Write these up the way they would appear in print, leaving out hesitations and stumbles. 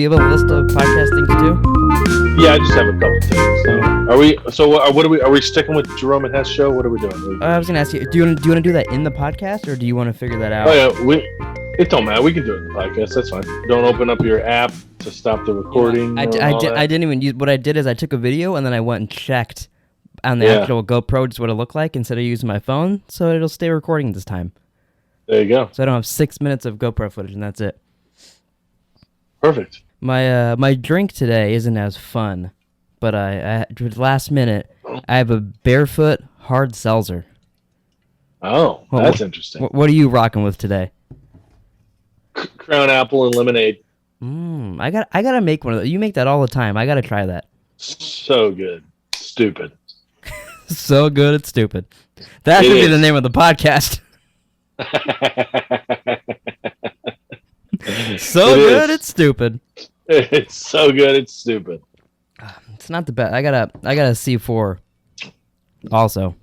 you have a list of podcast things too? Yeah, I just have a couple things. So, are we? So, what are we? Are we sticking with Jerome and Hess show? What are we doing? I was gonna ask you. Do you want to do that in the podcast, or do you want to figure that out? Oh yeah, it don't matter. We can do it in the podcast. That's fine. Don't open up your app to stop the recording. I didn't even use. What I did is I took a video and then I went and checked on the actual GoPro just what it looked like instead of using my phone, so it'll stay recording this time. There you go. So I don't have 6 minutes of GoPro footage, and that's it. Perfect. My drink today isn't as fun, but last minute I have a barefoot hard seltzer. Oh, that's interesting. What are you rocking with today? Crown apple and lemonade. I gotta make one of those. You make that all the time. I gotta try that. So good. Stupid. So good, it's stupid. That should be the name of the podcast. So good, it's stupid. It's so good, it's stupid. It's not the best. I got a C4. Also,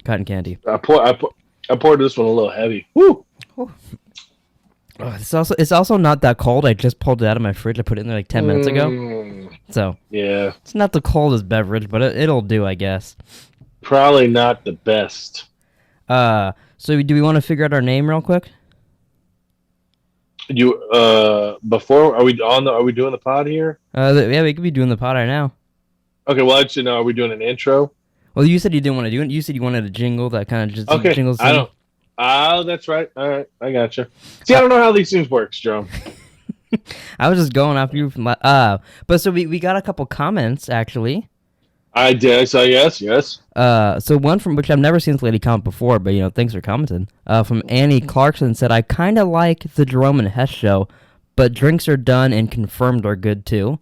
cotton candy. I poured this one a little heavy. Woo! Oh, it's also not that cold. I just pulled it out of my fridge. I put it in there like 10 minutes ago. So yeah, it's not the coldest beverage, but it'll do, I guess. Probably not the best. So do we want to figure out our name real quick? Before are we doing the pod here? Yeah, we could be doing the pod right now. Okay, well, actually, no. Are we doing an intro? Well, you said you didn't want to do it. You said you wanted a jingle that kind of just jingles. I don't. Oh, that's right. All right, I gotcha. See, I don't know how these things work, Jerome. I was just going after you from but so we got a couple comments actually. I did. I saw yes. So one from which I've never seen this lady comment before, but thanks for commenting. From Annie Clarkson said, I kind of like the Jerome and Hess show, but drinks are done and confirmed are good too.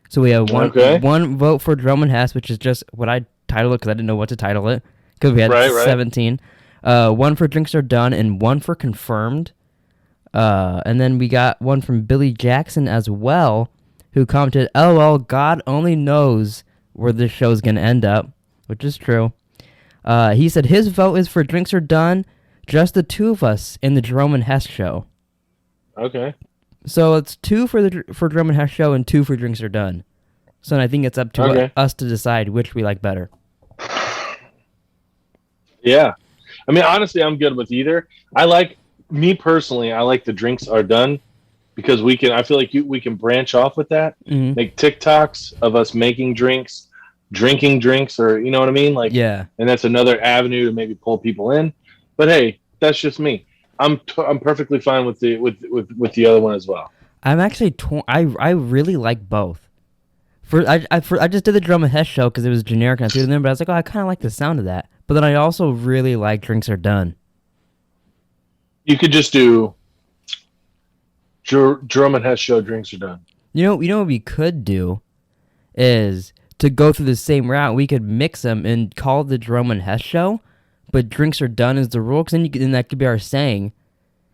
So we have one vote for Jerome and Hess, which is just what I titled it because I didn't know what to title it because we had 17. One for drinks are done and one for confirmed. And then we got one from Billy Jackson as well, who commented, "LOL, God only knows where this show is going to end up," which is true. He said his vote is for drinks are done, just the two of us in the Jerome and Hess show. Okay. So it's 2 for Jerome and Hess show and 2 for drinks are done. So I think it's up to us to decide which we like better. Yeah. I mean, honestly, I'm good with either. Me personally, I like the drinks are done because I feel like we can branch off with that. Mm-hmm. Make TikToks of us making drinks, drinking drinks, or you know what I mean? Like, yeah. And that's another avenue to maybe pull people in. But hey, that's just me. I'm perfectly fine with the other one as well. I'm actually torn. I really like both. I just did the Jerome and Hess show because it was generic and I threw it in there, but I was like, I kind of like the sound of that. But then I also really like drinks are done. You could just do Jerome and Hess show drinks are done. You know what we could do is to go through the same route. We could mix them and call it the Jerome and Hess show, but drinks are done is the rule, because then that could be our saying.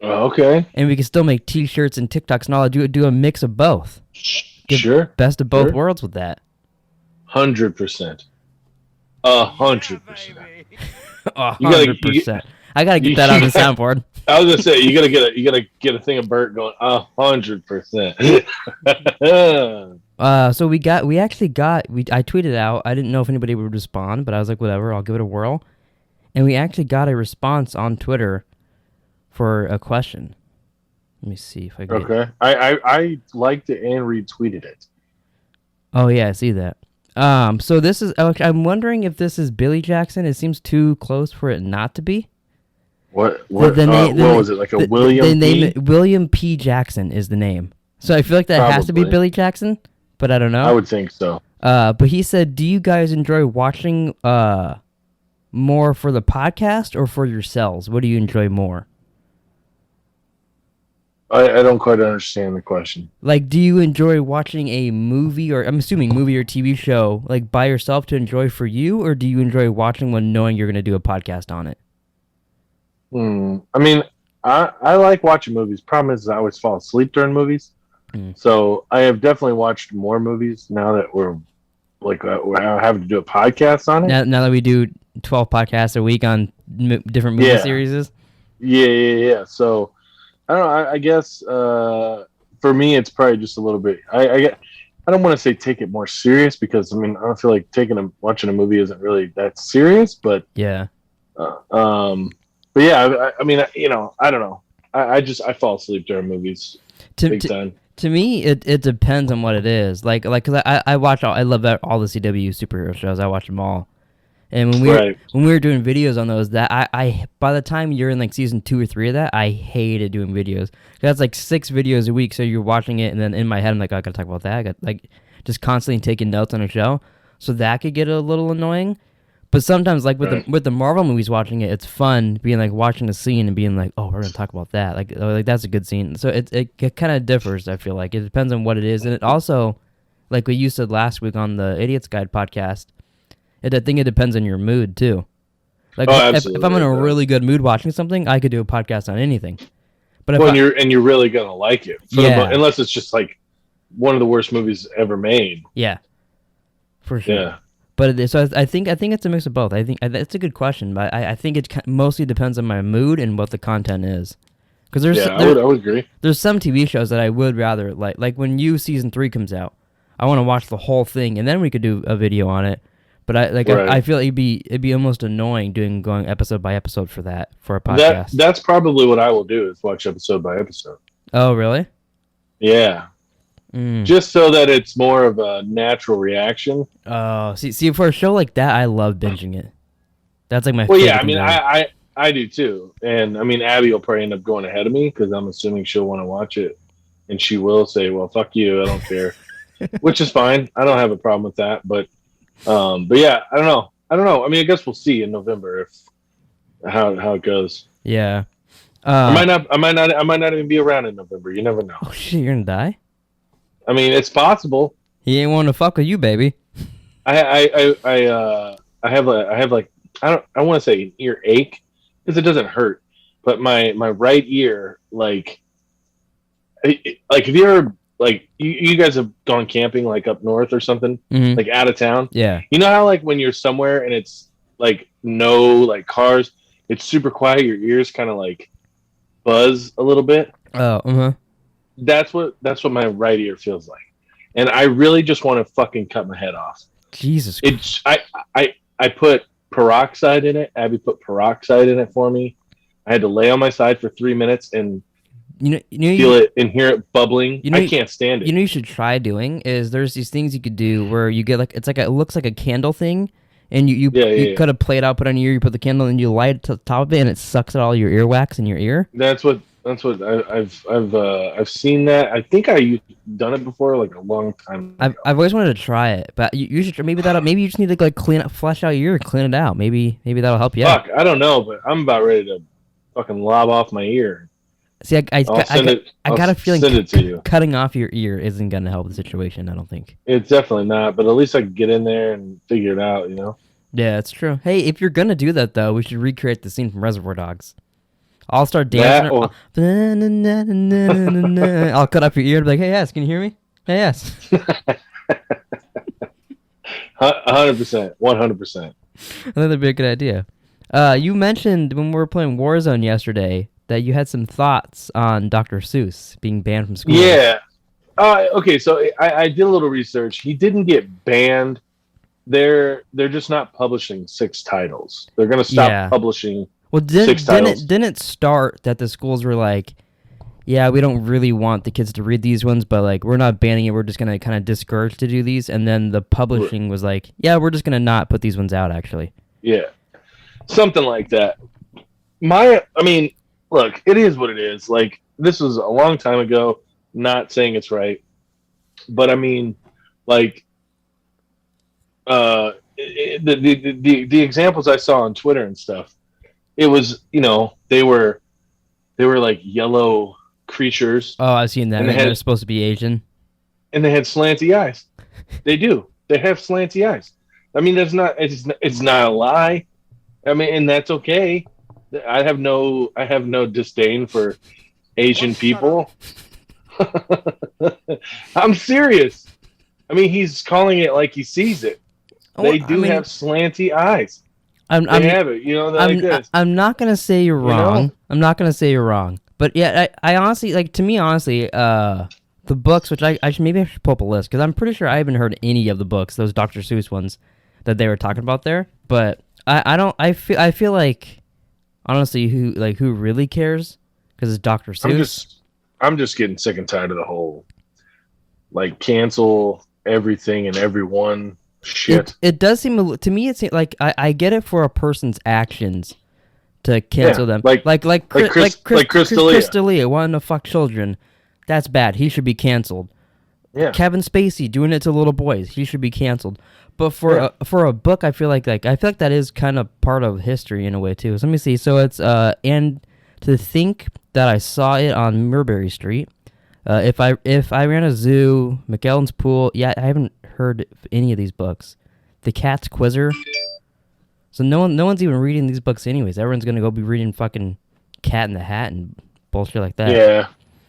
Okay. And we can still make T-shirts and TikToks and all that. Do a mix of both. Sure. Best of both worlds with that. 100%. 100%. 100%. I gotta get that on the soundboard. I was gonna say you gotta get a thing of Bert going 100%. So I tweeted out. I didn't know if anybody would respond, but I was like, whatever, I'll give it a whirl. And we actually got a response on Twitter for a question. Let me see if I can. Okay. I liked it and retweeted it. Oh yeah, I see that. So this is. I'm wondering if this is Billy Jackson. It seems too close for it not to be. What was it? Like a William P? William P. Jackson is the name. So I feel like that has to be Billy Jackson, but I don't know. I would think so. But he said, do you guys enjoy watching more for the podcast or for yourselves? What do you enjoy more? I don't quite understand the question. Like, do you enjoy watching a movie, or I'm assuming movie or TV show, like by yourself to enjoy for you, or do you enjoy watching one knowing you're going to do a podcast on it? I mean, I like watching movies. Problem is I always fall asleep during movies. So I have definitely watched more movies now that we're having to do a podcast on it. Now that we do 12 podcasts a week on different movie series. Yeah. So I don't know. I guess for me, it's probably just a little bit. I don't want to say take it more serious because I mean I don't feel like watching a movie isn't really that serious, but yeah. But yeah, I mean, you know, I don't know. I fall asleep during movies big time. To me, it depends on what it is. Like, cause I watch I love all the CW superhero shows. I watch them all. And when we were doing videos on those, that I by the time you're in like season 2 or 3 of that, I hated doing videos. That's like 6 videos a week, so you're watching it, and then in my head I'm like, oh, I gotta talk about that. I got like just constantly taking notes on a show, so that could get a little annoying. But sometimes, like with the Marvel movies, watching it, it's fun being like watching a scene and being like, oh, we're gonna talk about that. Like that's a good scene. So it kind of differs. I feel like it depends on what it is, and it also, like we you said last week on the Idiot's Guide podcast. I think it depends on your mood, too. Like, if I'm in a really good mood watching something, I could do a podcast on anything. But you're really going to like it. Unless it's just, like, one of the worst movies ever made. Yeah. For sure. Yeah. But so I think it's a mix of both. I think it's a good question, but I think it mostly depends on my mood and what the content is. Because I would agree. There's some TV shows that I would rather, like when season 3 comes out, I want to watch the whole thing, and then we could do a video on it. But I feel it'd be almost annoying going episode by episode for a podcast. That's probably what I will do is watch episode by episode. Oh, really? Yeah. Just so that it's more of a natural reaction. Oh, see, for a show like that, I love binging it. That's like my. Well, yeah, I mean, I do too, and I mean, Abby will probably end up going ahead of me because I'm assuming she'll want to watch it, and she will say, "Well, fuck you, I don't care," which is fine. I don't have a problem with that, but yeah, I don't know. I mean, I guess we'll see in November how it goes. Yeah. I might not even be around in November. You never know. Oh shit, you're gonna die? I mean, it's possible. He ain't want to fuck with you, baby. I have like I want to say an ear ache because it doesn't hurt, but my right ear like if you ever like you guys have gone camping like up north or something, like out of town. Yeah. You know how like when you're somewhere and it's like no like cars, it's super quiet, your ears kind of like buzz a little bit. Oh, That's what my right ear feels like. And I really just want to fucking cut my head off. Jesus Christ. I put peroxide in it. Abby put peroxide in it for me. I had to lay on my side for 3 minutes and feel it and hear it bubbling. I can't stand it. You should try doing is there's these things you could do where you get like it looks like a candle thing, and you cut a plate out, put on your ear, you put the candle, and you light it to the top of it, and it sucks out all your earwax in your ear. That's what I've seen that. I think I've done it before, like a long time ago. I've always wanted to try it, but you should maybe you just need to like flush out your ear and clean it out. Maybe that'll help you out. I don't know, but I'm about ready to fucking lob off my ear. See, I got a feeling you. Cutting off your ear isn't going to help the situation, I don't think. It's definitely not, but at least I can get in there and figure it out, you know? Yeah, it's true. Hey, if you're going to do that, though, we should recreate the scene from Reservoir Dogs. I'll start dancing. I'll cut off your ear and be like, hey, yes, can you hear me? Hey, yes. 100%. 100%. I think that'd be a good idea. You mentioned when we were playing Warzone yesterday that you had some thoughts on Dr. Seuss being banned from school. Yeah. Okay, so I did a little research. He didn't get banned. They're just not publishing 6 titles. They're going to stop publishing 6 titles. Didn't it start that the schools were like, yeah, we don't really want the kids to read these ones, but like we're not banning it. We're just going to kind of discourage to do these. And then the publishing was like, yeah, we're just going to not put these ones out, actually. Yeah. Something like that. I mean, look, it is what it is. Like, this was a long time ago, not saying it's right. But, I mean, like, the examples I saw on Twitter and stuff, it was, they were like yellow creatures. Oh, I've seen that. And they're supposed to be Asian. And they had slanty eyes. They do. They have slanty eyes. I mean, it's not a lie. I mean, and that's okay. I have no disdain for Asian people. I'm serious. I mean, he's calling it like he sees it. They have slanty eyes. They have it. Like this. I'm not gonna say you're wrong. I'm not gonna say you're wrong. But yeah, I honestly, like, to me, honestly, The books, which I should maybe I should pull up a list because I'm pretty sure I haven't heard any of the books, those Dr. Seuss ones that they were talking about there. But I feel like honestly, who really cares? Because it's Dr. Seuss. I'm just getting sick and tired of the whole like cancel everything and everyone shit. It does seem to me. It seems like I get it for a person's actions to cancel them, like Chris D'Elia wanting to fuck children. That's bad. He should be canceled. Yeah. Kevin Spacey doing it to little boys. He should be canceled. But for a book, I feel like that is kind of part of history in a way too. So let me see. So it's and to think that I saw it on Mulberry Street. If I ran a zoo, McAllen's Pool. Yeah, I haven't heard any of these books. The Cat's Quizzer. So no one's even reading these books anyways. Everyone's gonna go be reading fucking Cat in the Hat and bullshit like that. Yeah,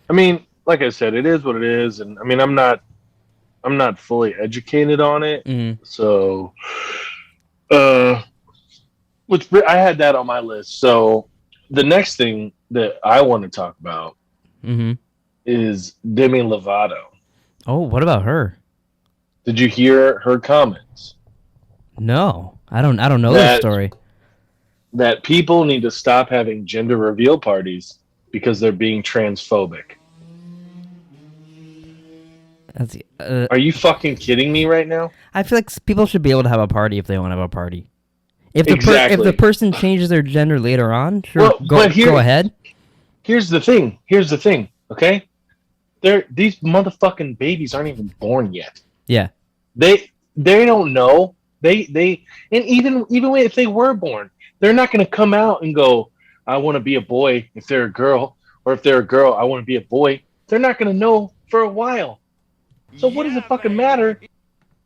I mean, like I said, it is what it is, and I mean, I'm not fully educated on it, so which I had that on my list. So the next thing that I want to talk about is Demi Lovato. Oh, what about her? Did you hear her comments? No, I don't know the story. That people need to stop having gender reveal parties because they're being transphobic. Are you fucking kidding me right now? I feel like people should be able to have a party if they want to have a party. If the person changes their gender later on, sure, go ahead. Here's the thing, okay? These motherfucking babies aren't even born yet. Yeah. They don't know. And even if they were born, they're not going to come out and go, I want to be a boy if they're a girl, or if they're a girl, I want to be a boy. They're not going to know for a while. So what does it fucking matter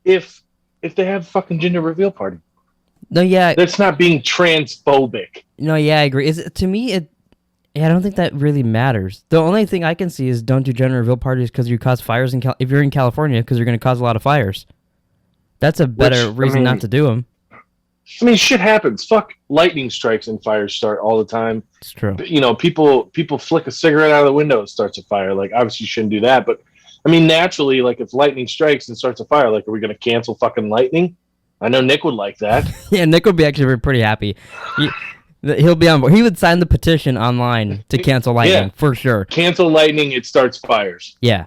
if they have a fucking gender reveal party? No, yeah. That's not being transphobic. No, yeah, I agree. I don't think that really matters. The only thing I can see is don't do gender reveal parties because you cause fires if you're in California because you're going to cause a lot of fires. That's a better reason not to do them. I mean, shit happens. Fuck, lightning strikes and fires start all the time. It's true. You know, people flick a cigarette out of the window and starts a fire. Like, obviously you shouldn't do that, but I mean, naturally, like if lightning strikes and starts a fire, like, are we going to cancel fucking lightning? I know Nick would like that. Yeah, Nick would be actually pretty happy. He'll be on board. He would sign the petition online to cancel lightning for sure. Cancel lightning, it starts fires. Yeah.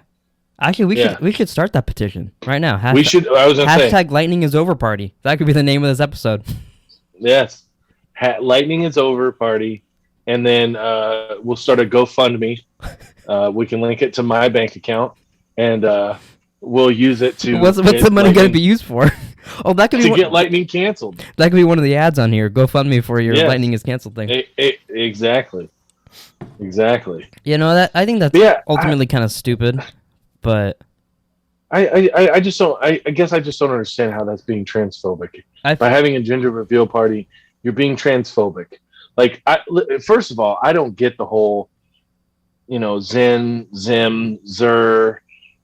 Actually, we should start that petition right now. We should. I was gonna say Lightning is over party. That could be the name of this episode. Yes, Lightning is over party, and then we'll start a GoFundMe. We can link it to my bank account, and we'll use it to. What's the money going to be used for? Oh, that could be get lightning canceled. That could be one of the ads on here. GoFundMe for your lightning is canceled thing. Exactly. You know I think that's ultimately kind of stupid, but I just don't. I guess I just don't understand how that's being transphobic. By having a gender reveal party, you're being transphobic. Like, first of all, I don't get the whole, Zen, Zim, Zer,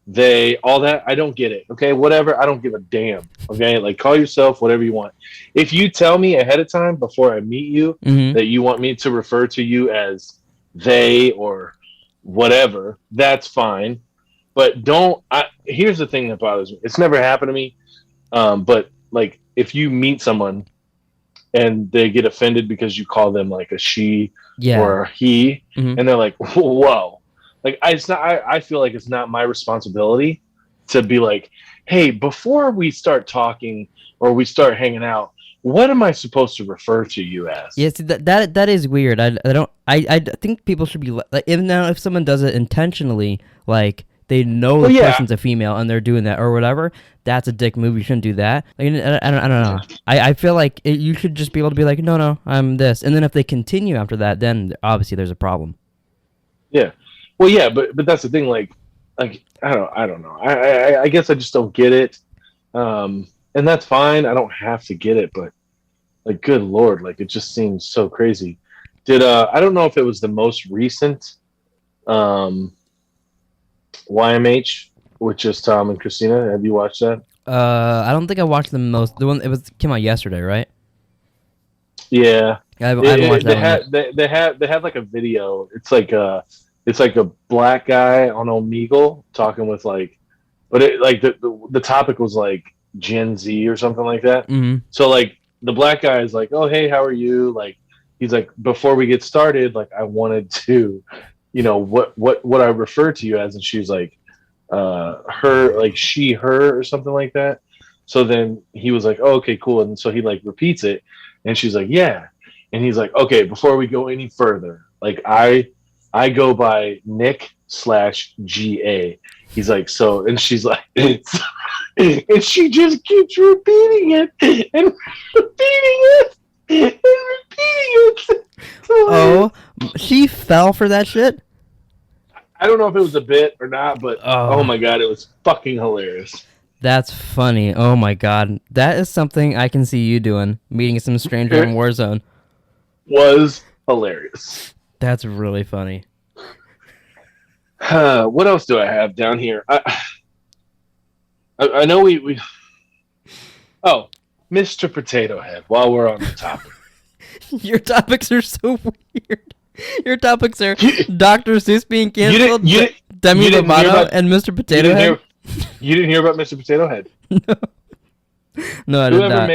they, all that. I don't get it. Okay, whatever. I don't give a damn. Okay, like, call yourself whatever you want. If you tell me ahead of time before I meet you that you want me to refer to you as they or whatever, that's fine. But don't. Here's the thing that bothers me. It's never happened to me. But like, if you meet someone and they get offended because you call them like a she or a he, and they're like, whoa. Like, I feel like it's not my responsibility to be like, hey, before we start talking or we start hanging out, what am I supposed to refer to you as? Yeah, see, that is weird. I think people should be like, even now if someone does it intentionally, like they know the person's a female and they're doing that or whatever, that's a dick move. You shouldn't do that. Like, I don't know. I feel like you should just be able to be like, no, I'm this, and then if they continue after that, then obviously there's a problem. Yeah. Well, yeah, but that's the thing. Like I don't know. I guess I just don't get it, and that's fine. I don't have to get it, but like, good Lord, like, it just seems so crazy. I don't know if it was the most recent YMH with just Tom and Christina. Have you watched that? I don't think I watched the one. Came out yesterday, right? Yeah, I haven't watched that one. They had like a video. It's like it's like a black guy on Omegle talking with like, but it like the topic was like Gen Z or something like that. Mm-hmm. So like the black guy is like, oh hey, how are you? Like he's like, before we get started, like I wanted to, what I refer to you as, and she's like, her, like she, her, or something like that. So then he was like, oh, okay, cool, and so he like repeats it, and she's like, yeah, and he's like, okay, before we go any further, like I go by Nick/GA. He's like, so, and she's like, and she just keeps repeating it and repeating it and repeating it. Oh, she fell for that shit? I don't know if it was a bit or not, but oh my god, it was fucking hilarious. That's funny. Oh my god. That is something I can see you doing, meeting some stranger in Warzone. Was hilarious. That's really funny. What else do I have down here? I know we Oh, Mr. Potato Head, while we're on the topic. Your topics are so weird. Your topics are Dr. Seuss being canceled, Demi Lovato, and Mr. Potato Head. You didn't hear about Mr. Potato Head? No, I did not.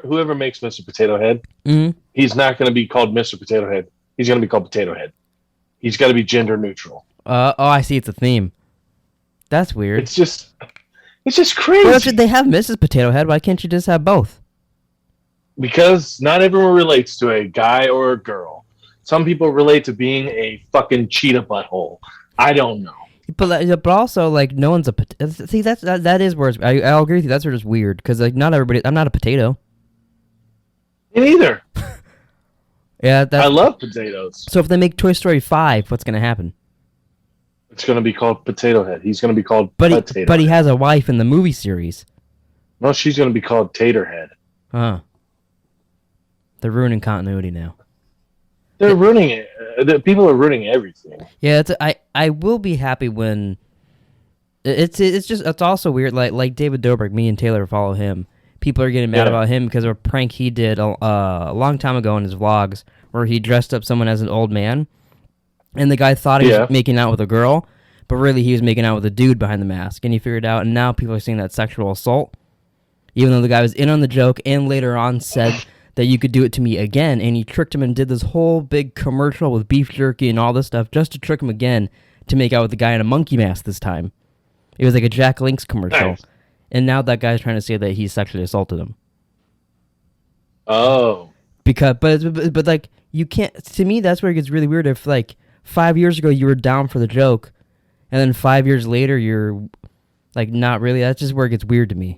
Whoever makes Mr. Potato Head, he's not going to be called Mr. Potato Head. He's going to be called Potato Head. He's got to be gender neutral. I see. It's a theme. That's weird. It's just crazy. Well, should they have Mrs. Potato Head? Why can't you just have both? Because not everyone relates to a guy or a girl. Some people relate to being a fucking cheetah butthole. I don't know. But also, like, no one's a potato. See, that is where I'll agree with you. That's where it's weird, because, like, not everybody... I'm not a potato. Me neither. Yeah, I love potatoes. So if they make Toy Story 5, what's going to happen? It's going to be called Potato Head. He's going to be called Potato But he has a wife in the movie series. No, she's going to be called Tater Head. Huh. They're ruining continuity now. They're ruining it. People are ruining everything. Yeah, I will be happy when... It's also weird, like David Dobrik, me and Taylor follow him. People are getting mad about him because of a prank he did a long time ago in his vlogs where he dressed up someone as an old man. And the guy thought he was making out with a girl, but really he was making out with a dude behind the mask. And he figured out, and now people are saying that's sexual assault. Even though the guy was in on the joke and later on said that you could do it to me again. And he tricked him and did this whole big commercial with beef jerky and all this stuff just to trick him again to make out with the guy in a monkey mask this time. It was like a Jack Link's commercial. Nice. And now that guy's trying to say that he sexually assaulted him. Oh. But like, you can't... To me, that's where it gets really weird. If, like, 5 years ago you were down for the joke, and then 5 years later you're, like, not really. That's just where it gets weird to me.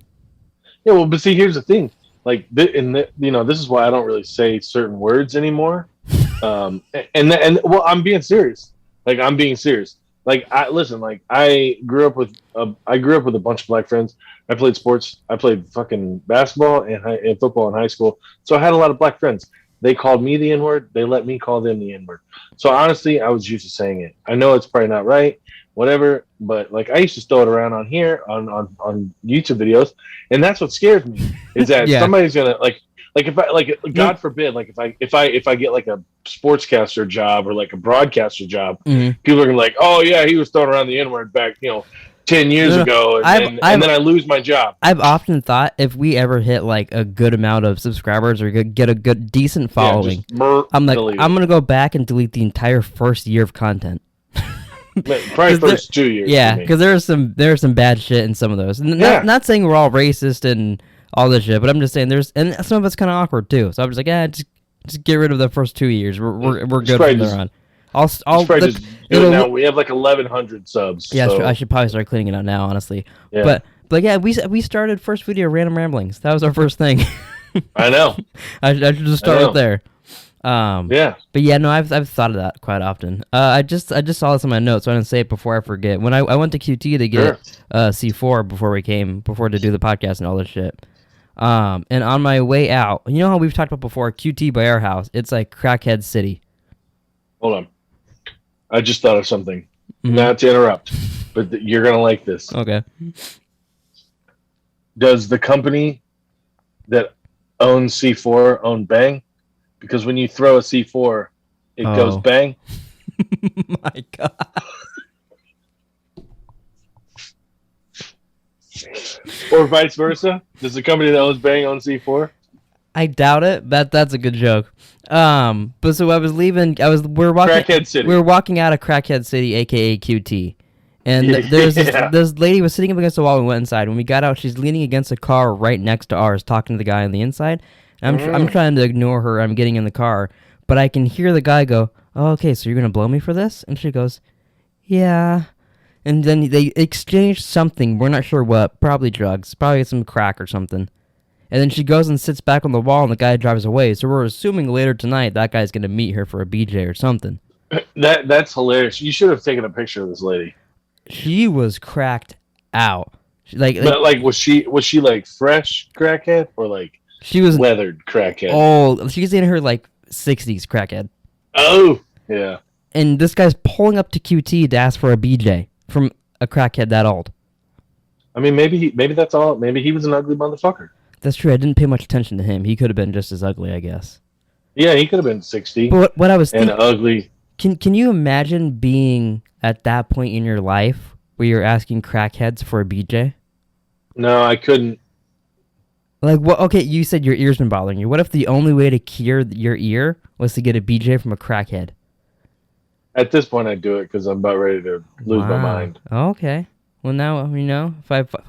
Yeah, well, but see, here's the thing. Like, this is why I don't really say certain words anymore. Well, I'm being serious. Like, I'm being serious. Like, I grew up with a bunch of black friends. I played sports. I played fucking basketball and football in high school. So I had a lot of black friends. They called me the N-word. They let me call them the N-word. So honestly, I was used to saying it. I know it's probably not right, whatever. But like, I used to throw it around on here on YouTube videos, and that's what scares me is that somebody's gonna like if I God forbid, like if I get like a sportscaster job or like a broadcaster job, people are gonna be like, oh yeah, he was throwing around the N-word back 10 years ago, and then I lose my job. I've often thought if we ever hit like a good amount of subscribers or get a good decent following, I'm gonna go back and delete the entire first year of content. Probably first 2 years. Yeah, because there are some bad shit in some of those. Not saying we're all racist and all this shit, but I'm just saying and some of it's kind of awkward too. So I'm just like, just get rid of the first 2 years. We're good from there on. Now we have like 1,100 subs. Yeah, so. I should probably start cleaning it out now, honestly. Yeah. But yeah, we started first video Random Ramblings. That was our first thing. I know. I should just start right there. Yeah. But yeah, no, I've thought of that quite often. I just saw this in my notes, so I didn't say it before I forget. When I went to QT to get C4 before to do the podcast and all this shit. And on my way out, you know how we've talked about before, QT by our house, it's like Crackhead City. Hold on. I just thought of something. Not to interrupt, but you're going to like this. Okay. Does the company that owns C4 own Bang? Because when you throw a C4, it goes bang. My God. Or vice versa? Does the company that was bang on C4? I doubt it. That's a good joke. But so I was leaving. We were walking. Crackhead City. We were walking out of Crackhead City, aka QT, and there's this lady was sitting up against the wall. We went inside. When we got out, she's leaning against a car right next to ours, talking to the guy on the inside. And I'm trying to ignore her. I'm getting in the car, but I can hear the guy go, "Oh, okay, so you're gonna blow me for this?" And she goes, "Yeah." And then they exchanged something. We're not sure what. Probably drugs. Probably some crack or something. And then she goes and sits back on the wall, and the guy drives away. So we're assuming later tonight that guy's going to meet her for a BJ or something. That's hilarious. You should have taken a picture of this lady. She was cracked out. But was she like fresh crackhead or like she was weathered crackhead? Oh, she was in her like 60s crackhead. Oh, yeah. And this guy's pulling up to QT to ask for a BJ from a crackhead that old. I mean, maybe that's all. Maybe he was an ugly motherfucker. That's true. I didn't pay much attention to him. He could have been just as ugly, I guess. Yeah, he could have been 60. But what I was thinking, and ugly. Can you imagine being at that point in your life where you're asking crackheads for a BJ? No, I couldn't. Like, what? Okay, you said your ear's been bothering you. What if the only way to cure your ear was to get a BJ from a crackhead? At this point, I'd do it because I'm about ready to lose my mind. Okay. Well, now,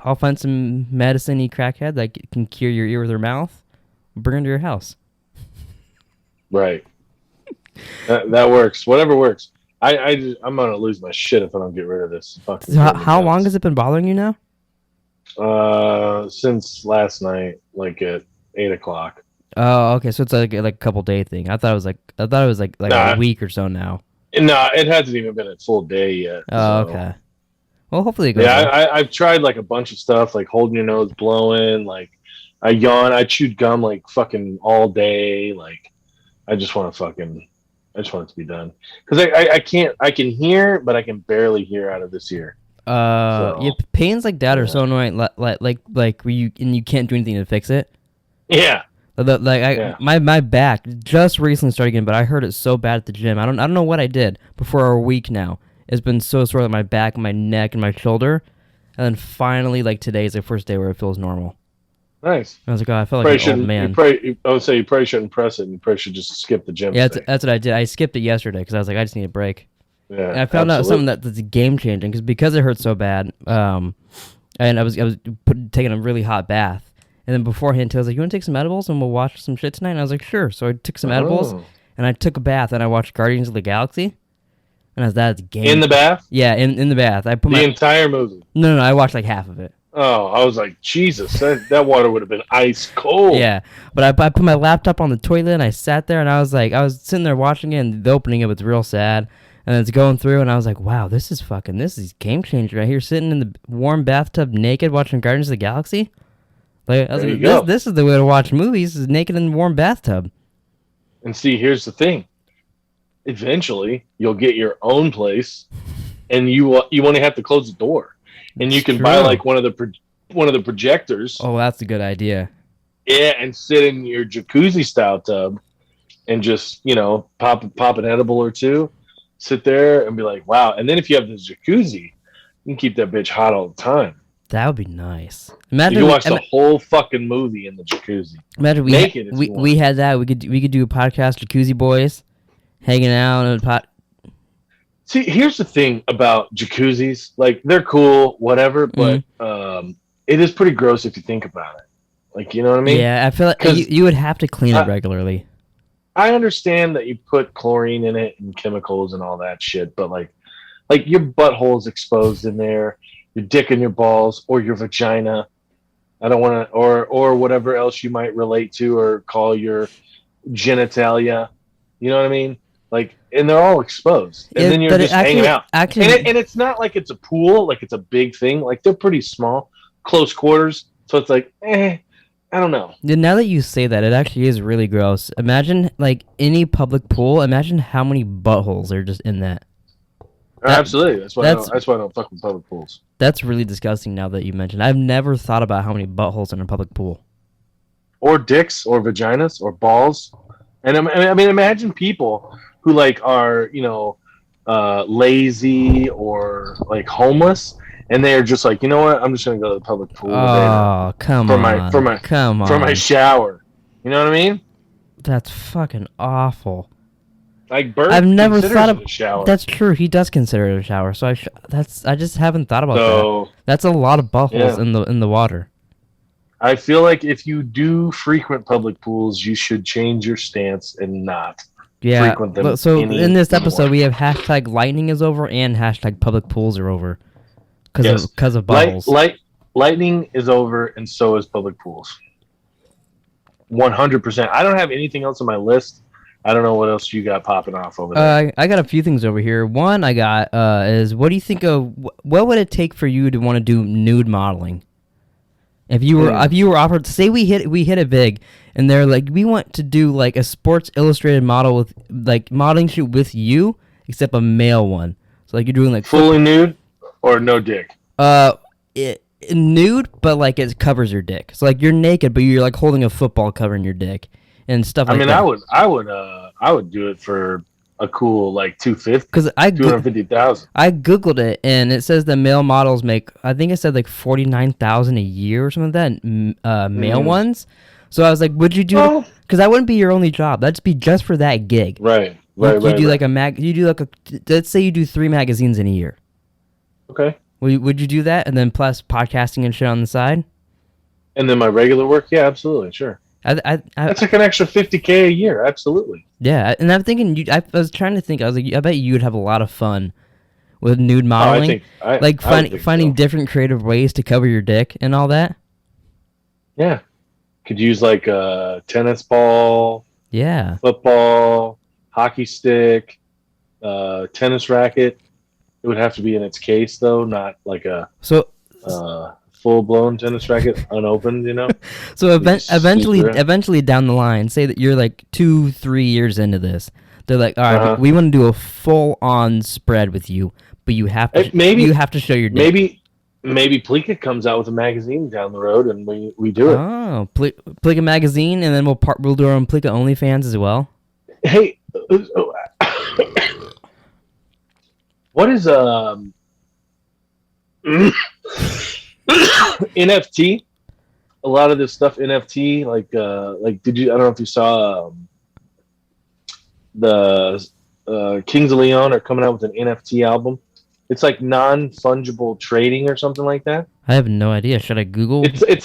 I'll find some medicine-y crackhead that can cure your ear with their mouth. Bring it to your house. Right. that works. Whatever works. I'm going to lose my shit if I don't get rid of this. So how long has it been bothering you now? Since last night, like at 8 o'clock. Oh, okay. So it's like a couple day thing. I thought it was like a week or so now. No, it hasn't even been a full day yet. Oh, so. Okay. Well, hopefully it goes. Yeah, I've tried like a bunch of stuff, like holding your nose, blowing. Like I yawn, I chewed gum like fucking all day. Like I just want it to be done because I can't. I can hear, but I can barely hear out of this ear. Yeah, pains like that are so annoying. Like where you can't do anything to fix it. Yeah. My back just recently started again, but I hurt it so bad at the gym. I don't know what I did before a week now. It's been so sore that my back, my neck, and my shoulder, and then finally, like today is the first day where it feels normal. Nice. I was like, oh, I felt like an old man. I would say you probably shouldn't press it. You probably should just skip the gym. Yeah, that's what I did. I skipped it yesterday because I was like, I just need a break. Yeah, and I found out something that's game changing because it hurt so bad. And I was taking a really hot bath, and then beforehand, I was like, you want to take some edibles and we'll watch some shit tonight? And I was like, sure. So I took some edibles and I took a bath and I watched Guardians of the Galaxy. And that's game. In the bath? Yeah, in the bath. I put the entire movie. No, I watched like half of it. Oh, I was like, Jesus, that water would have been ice cold. Yeah, but I put my laptop on the toilet and I sat there and I was sitting there watching it and the opening of it's real sad and it's going through and I was like, wow, this is game changer right here, sitting in the warm bathtub naked watching Guardians of the Galaxy. Like I was like, this is the way to watch movies, is naked in the warm bathtub. And see, here's the thing. Eventually, you'll get your own place, and you only have to close the door, and you can buy like one of the projectors. Oh, that's a good idea. Yeah, and sit in your jacuzzi style tub, and just pop an edible or two, sit there and be like, wow. And then if you have this jacuzzi, you can keep that bitch hot all the time. That would be nice. Imagine you can watch the whole fucking movie in the jacuzzi. Imagine we had that. We could do a podcast, Jacuzzi Boys. Hanging out in a pot. See, here's the thing about jacuzzis. Like, they're cool, whatever, but it is pretty gross if you think about it. Like, you know what I mean? Yeah, I feel like you would have to clean it regularly. I understand that you put chlorine in it and chemicals and all that shit, but like your butthole is exposed in there, your dick and your balls, or your vagina. I don't want to, or whatever else you might relate to or call your genitalia. You know what I mean? Like, and they're all exposed, and then you're just hanging out. And it's not like it's a pool, like it's a big thing. Like, they're pretty small, close quarters. So it's like, I don't know. Now that you say that, it actually is really gross. Imagine like any public pool. Imagine how many buttholes are just in that. Absolutely. That's why I don't fuck with public pools. That's really disgusting. Now that you mentioned, I've never thought about how many buttholes in a public pool. Or dicks, or vaginas, or balls. And I mean, imagine people who like are, lazy or like homeless, and they are just like, you know what? I'm just gonna go to the public pool Oh, come on. Come for my on. shower. You know what I mean? That's fucking awful. Like Bert I've never thought of a shower. That's true. He does consider it a shower. So I just haven't thought about that. That's a lot of buttholes in the water. I feel like if you do frequent public pools, you should change your stance and not frequent them. So in this episode, we have hashtag lightning is over and hashtag public pools are over because of buttholes. Lightning is over, and so is public pools. 100%. I don't have anything else on my list. I don't know what else you got popping off over there. I got a few things over here. One I got is, what do you think of what would it take for you to want to do nude modeling? If you were offered, say we hit it big, and they're like, we want to do like a Sports Illustrated model with like modeling shoot with you, except a male one. So like you're doing like fully nude or no dick. Nude, but like it covers your dick. So like you're naked, but you're like holding a football covering your dick and stuff like that. I would do it for a cool like 250. Because 250,000. I googled it, and it says the male models make, I think it said like 49,000 a year or something like that. Male ones. So I was like, would you do? Because that wouldn't be your only job. That'd be just for that gig. Right. You do like let's say you do 3 magazines in a year. Okay. Would you do that, and then plus podcasting and shit on the side? And then my regular work, yeah, absolutely, sure. That's like an extra $50K a year, absolutely. Yeah, and I'm thinking, I was trying to think. I was like, I bet you would have a lot of fun with nude modeling, finding different creative ways to cover your dick and all that. Yeah, could use like a tennis ball, football, hockey stick, tennis racket. It would have to be in its case, though, not like a full-blown tennis racket, unopened, you know? So eventually down the line, say that you're like 2-3 years into this, they're like, all right, we want to do a full-on spread with you, but you have to you have to show your dick. Maybe Pleeka comes out with a magazine down the road, and we do it. Oh, Pleeka magazine, and then we'll do our own Pleeka OnlyFans as well. Hey, what is NFT? A lot of this stuff NFT, like did you? I don't know if you saw the Kings of Leon are coming out with an NFT album. It's like non-fungible trading or something like that. I have no idea. Should I Google? It's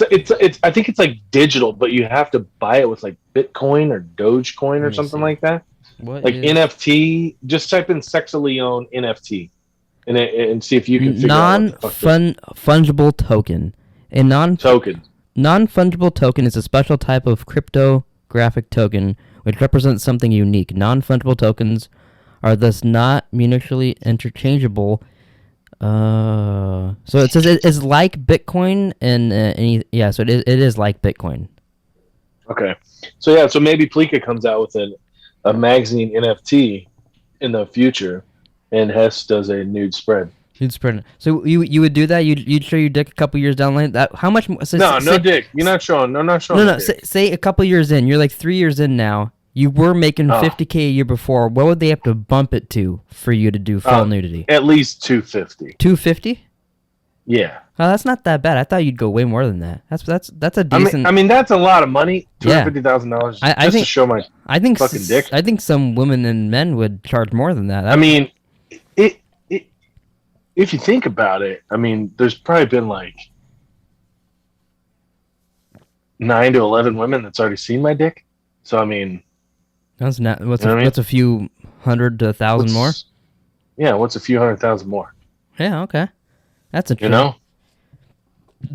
I think it's like digital, but you have to buy it with like Bitcoin or Dogecoin or something like that. What like NFT? Just type in Sex of Leon NFT and see if you can figure out what the fuck fungible token. A non-fungible token is a special type of cryptographic token which represents something unique. Non-fungible tokens are thus not mutually interchangeable. So it says it is like Bitcoin, and so it is like Bitcoin. Okay, so maybe Pleeka comes out with a magazine NFT in the future, and Hess does a nude spread. Nude spread. So you would do that? You'd show your dick a couple years down the line. How much? No dick. You're not showing. No, not showing. No. Say a couple years in. You're like 3 years in now. You were making $50K a year before. What would they have to bump it to for you to do full nudity? At least $250. $250? Yeah. Oh, that's not that bad. I thought you'd go way more than that. That's a decent. I mean that's a lot of money. $250,000 just to show my fucking dick. I think some women and men would charge more than that. I mean, if you think about it, I mean, there's probably been like 9 to 11 women that's already seen my dick. So I mean. That's not what's a few hundred to 1,000 more. Yeah, what's a few 100,000 more? Yeah, okay, that's a. You know.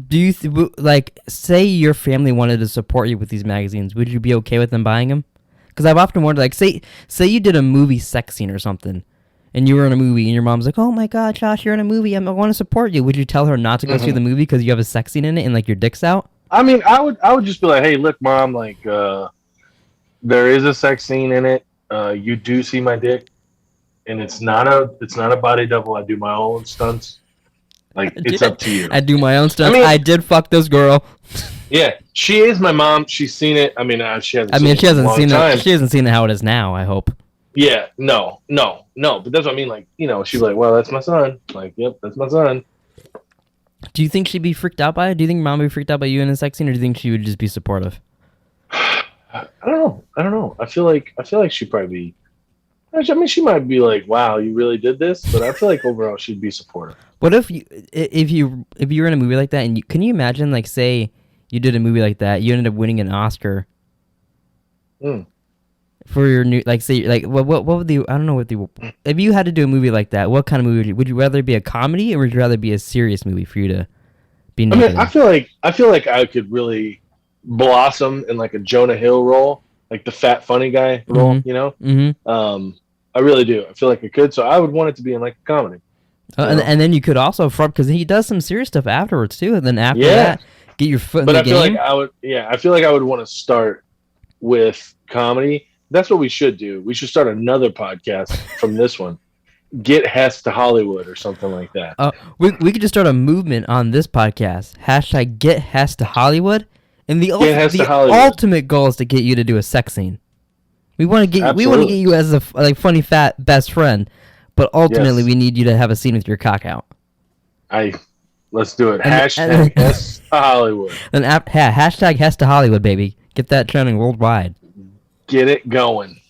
Do you say your family wanted to support you with these magazines? Would you be okay with them buying them? Because I've often wondered, like, say you did a movie sex scene or something, and you were in a movie, and your mom's like, "Oh my God, Josh, you're in a movie. I want to support you." Would you tell her not to go see the movie because you have a sex scene in it and like your dick's out? I mean, I would just be like, "Hey, look, Mom, like." There is a sex scene in it. You do see my dick, and it's not a body double. I do my own stunts. Like it's up to you. I do my own stunts. I did fuck this girl. Yeah, she is my mom. She's seen it. I mean, she hasn't. She hasn't seen it how it is now. I hope. Yeah, no. But that's what I mean. Like, she's like, well, that's my son. Like, yep, that's my son. Do you think she'd be freaked out by it? Do you think mom would be freaked out by you in a sex scene, or do you think she would just be supportive? I don't know. I feel like she'd probably be. I mean, she might be like, "Wow, you really did this," but I feel like overall she'd be supportive. What if you were in a movie like that, and can you imagine, like, say you did a movie like that, you ended up winning an Oscar for your new, like, say, like, what would the, I don't know what the, if you had to do a movie like that, what kind of movie would you rather be a comedy, or would you rather be a serious movie for you to be naked? I mean, I feel like I could really blossom in like a Jonah Hill role, like the fat funny guy role, Mm-hmm. I really do. I feel like I could, so I would want it to be in like a comedy. And then you could also, because he does some serious stuff afterwards too, and then after that, get your foot in the game. But I feel like I would want to start with comedy. That's what we should do. We should start another podcast from this one. Get Hess to Hollywood or something like that. We could just start a movement on this podcast. # Get Hess to Hollywood. And the ultimate goal is to get you to do a sex scene. We want to get you as a funny fat best friend, but ultimately we need you to have a scene with your cock out. Let's do it. Hess to Hollywood. Then hashtag Hess to Hollywood, baby. Get that trending worldwide. Get it going.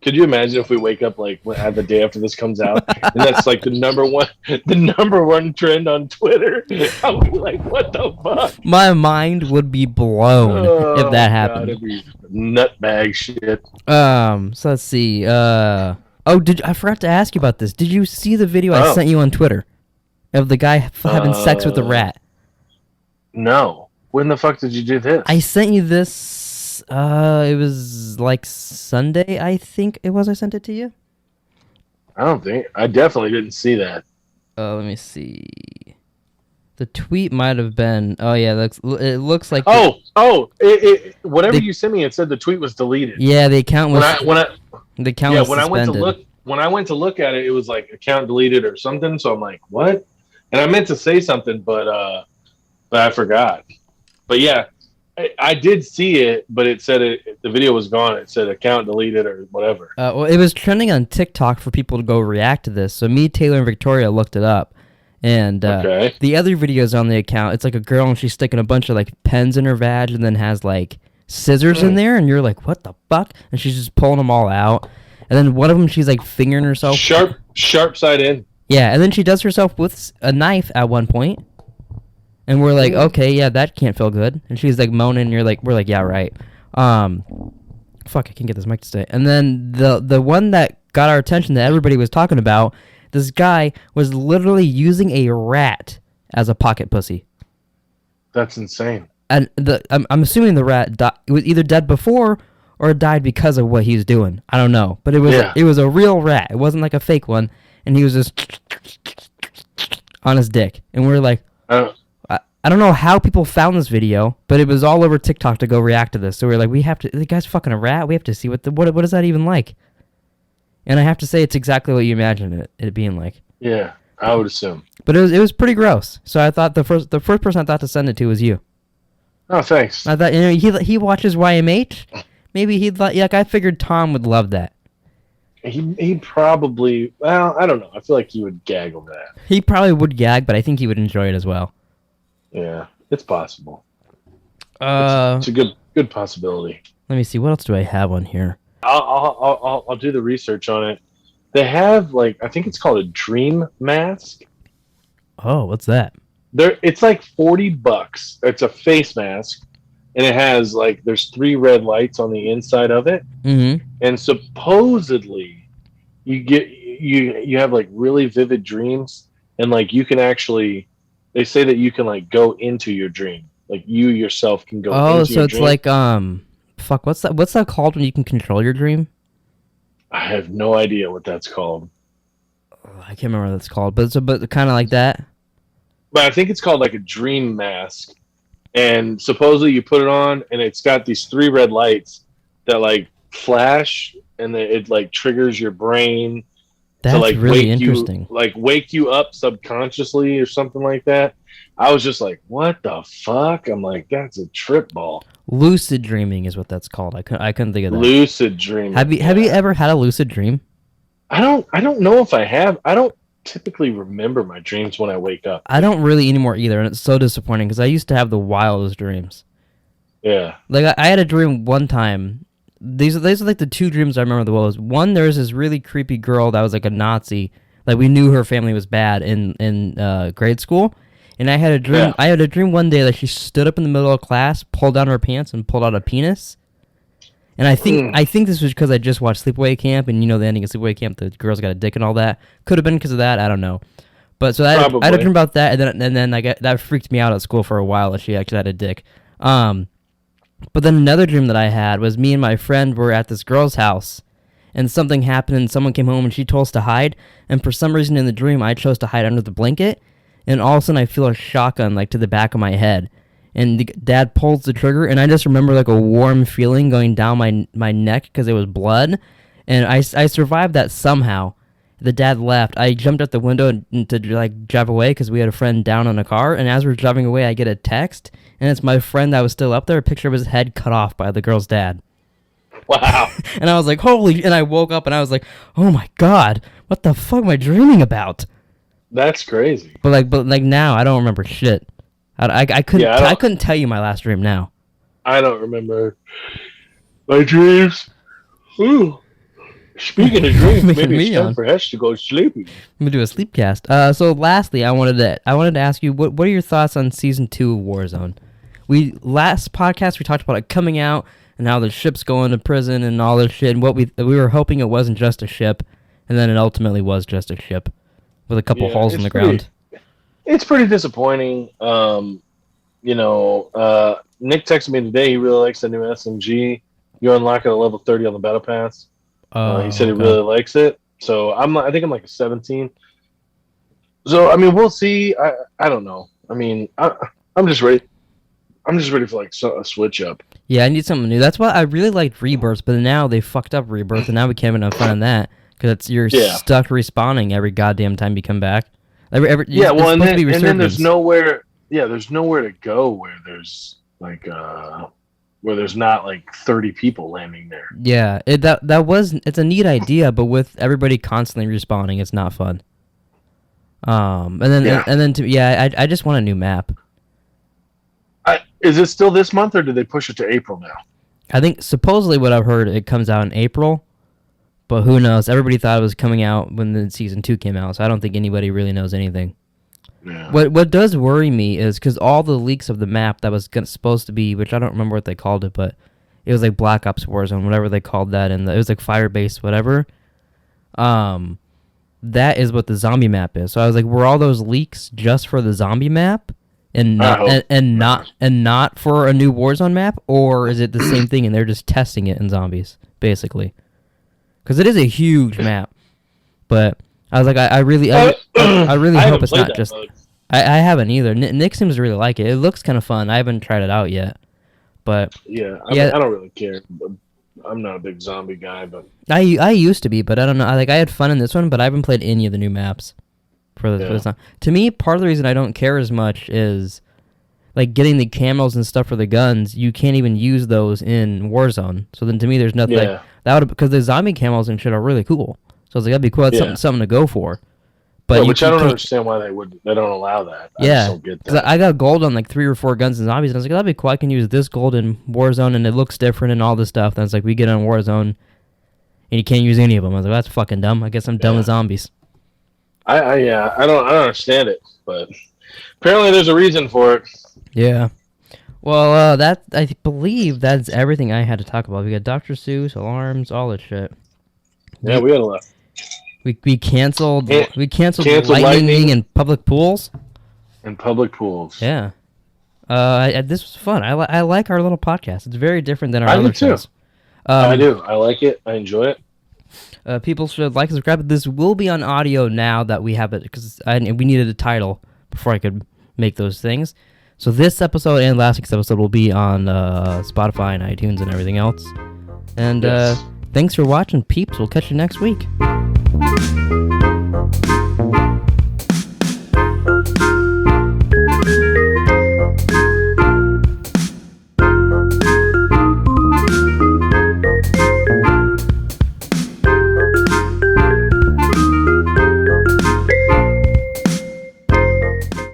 Could you imagine if we wake up like the day after this comes out, and that's like the number one trend on Twitter? I would be like, what the fuck? My mind would be blown if that happened. God, it'd be nutbag shit. So let's see. I forgot to ask you about this. Did you see the video I sent you on Twitter of the guy having sex with the rat? No. When the fuck did you do this? I sent you this. It was like Sunday, I think it was. I sent it to you. I definitely didn't see that. Let me see. The tweet might have been. Oh yeah, it looks like. Whatever you sent me, it said the tweet was deleted. Yeah, the account was. The account was suspended. When I went to look at it, it was like account deleted or something. So I'm like, what? And I meant to say something, but I forgot. But yeah. I did see it, but it said the video was gone. It said account deleted or whatever. Well, it was trending on TikTok for people to go react to this. So me, Taylor, and Victoria looked it up. And the other videos on the account, it's like a girl and she's sticking a bunch of like pens in her vag and then has like scissors in there. And you're like, what the fuck? And she's just pulling them all out. And then one of them, she's like fingering herself. Sharp side in. Yeah, and then she does herself with a knife at one point. And we're like, okay, yeah, that can't feel good. And she's like moaning, and we're like, yeah, right. Fuck, I can't get this mic to stay. And then the one that got our attention that everybody was talking about, this guy was literally using a rat as a pocket pussy. That's insane. And I'm assuming the rat was either dead before or died because of what he was doing. I don't know, but it was a real rat. It wasn't like a fake one, and he was just on his dick, and we're like. I don't know how people found this video, but it was all over TikTok to go react to this. So we're like, the guy's fucking a rat. We have to see what is that even like? And I have to say, it's exactly what you imagined it being like. Yeah, I would assume. But it was pretty gross. So I thought the first person I thought to send it to was you. Oh, thanks. I thought he watches YMH. Maybe he'd like. I figured Tom would love that. He probably. Well, I don't know. I feel like he would gag over that. He probably would gag, but I think he would enjoy it as well. Yeah, it's possible. It's a good possibility. Let me see. What else do I have on here? I'll do the research on it. They have I think it's called a dream mask. Oh, what's that? It's like $40. It's a face mask, and it has there's 3 red lights on the inside of it. Mm-hmm. And supposedly, you have really vivid dreams, and you can actually. They say that you can go into your dream. You yourself can go into your dream. Oh, so it's fuck, what's that called when you can control your dream? I have no idea what that's called. I can't remember what that's called, but kind of like that. But I think it's called a dream mask. And supposedly you put it on and it's got these 3 red lights that flash and it triggers your brain. That's really interesting. Wake you up subconsciously or something like that. I was just like, what the fuck? I'm like, that's a trip ball. Lucid dreaming is what that's called. I couldn't think of that. Lucid dreaming. Have you ever had a lucid dream? I don't know if I have. I don't typically remember my dreams when I wake up. I don't really anymore either, and it's so disappointing because I used to have the wildest dreams. Yeah. Like I had a dream one time. These are like the two dreams I remember the most. One, there was this really creepy girl that was like a Nazi. Like we knew her family was bad in grade school. And I had a dream. Yeah. I had a dream one day that she stood up in the middle of class, pulled down her pants, and pulled out a penis. And I think this was because I just watched Sleepaway Camp, and you know the ending of Sleepaway Camp, the girl's got a dick and all that. Could have been because of that. I don't know. But so I had a dream about that, and then that freaked me out at school for a while that she actually had a dick. But then another dream that I had was me and my friend were at this girl's house, and something happened, and someone came home, and she told us to hide. And for some reason in the dream, I chose to hide under the blanket. And all of a sudden, I feel a shotgun, like, to the back of my head. And Dad pulls the trigger, and I just remember, like, a warm feeling going down my neck because it was blood. And I survived that somehow. The dad left. I jumped out the window to like, drive away because we had a friend down on a car. And as we're driving away, I get a text, and it's my friend that was still up there, a picture of his head cut off by the girl's dad. Wow. And I was like, holy... And I woke up, and I was like, oh, my God. What the fuck am I dreaming about? That's crazy. But now I don't remember shit. I couldn't tell you my last dream now. I don't remember my dreams. Ooh. Speaking of dreams, maybe it's time for Hess to go sleepy. I'm gonna do a sleep cast. So lastly, I wanted to ask you what are your thoughts on season 2 of Warzone? Last podcast we talked about it coming out and how the ship's going to prison and all this shit, and what we were hoping it wasn't just a ship, and then it ultimately was just a ship. With a couple holes in the ground. It's pretty disappointing. Nick texted me today. He really likes the new SMG. You unlock it at level 30 on the battle pass. He said he really likes it. So I think I'm like a 17. So I mean, we'll see. I don't know. I mean, I'm just ready. I'm just ready for like a switch up. Yeah, I need something new. That's why I really liked Rebirth, but now they fucked up Rebirth, and now we can't have enough fun on that. Because you're stuck respawning every goddamn time you come back. And then there's nowhere. Yeah, there's nowhere to go where there's like where there's not like 30 people landing there. Yeah, it's a neat idea, but with everybody constantly respawning, it's not fun. I just want a new map. Is it still this month, or did they push it to April now? I think supposedly what I've heard, it comes out in April. But who knows? Everybody thought it was coming out when the season 2 came out, so I don't think anybody really knows anything. Yeah. What does worry me is because all the leaks of the map that was supposed to be, which I don't remember what they called it, but it was like Black Ops Warzone, whatever they called that, and it was like Firebase, whatever. That is what the zombie map is. So I was like, were all those leaks just for the zombie map, and not for a new Warzone map, or is it the same thing and they're just testing it in zombies, basically? Because it is a huge map, but I was like, I really hope it's not just. I haven't either. Nick seems to really like it. It looks kind of fun. I haven't tried it out yet, but I don't really care. I'm not a big zombie guy, but I used to be, but I don't know. I had fun in this one, but I haven't played any of the new maps for this time. To me, part of the reason I don't care as much is like getting the camos and stuff for the guns. You can't even use those in Warzone. So then, to me, there's nothing. Yeah. Because the zombie camos and shit are really cool. So I was like, that'd be cool. That's something to go for. But which I don't understand why they don't allow that. I just don't get that. I got gold on like 3 or 4 guns and zombies, and I was like, that'd be cool. I can use this gold in Warzone, and it looks different and all this stuff. And it's like, we get on Warzone, and you can't use any of them. I was like, that's fucking dumb. I guess I'm done with zombies. I don't understand it, but apparently there's a reason for it. Yeah. Well, I believe that's everything I had to talk about. We got Dr. Seuss, alarms, all that shit. Yeah, we had a lot. We canceled lightning and public pools. And public pools. Yeah. This was fun. I like our little podcast. It's very different than our other shows. I do. I like it. I enjoy it. People should like and subscribe. This will be on audio now that we have it, because we needed a title before I could make those things. So this episode and last week's episode will be on Spotify and iTunes and everything else. And thanks for watching, peeps. We'll catch you next week.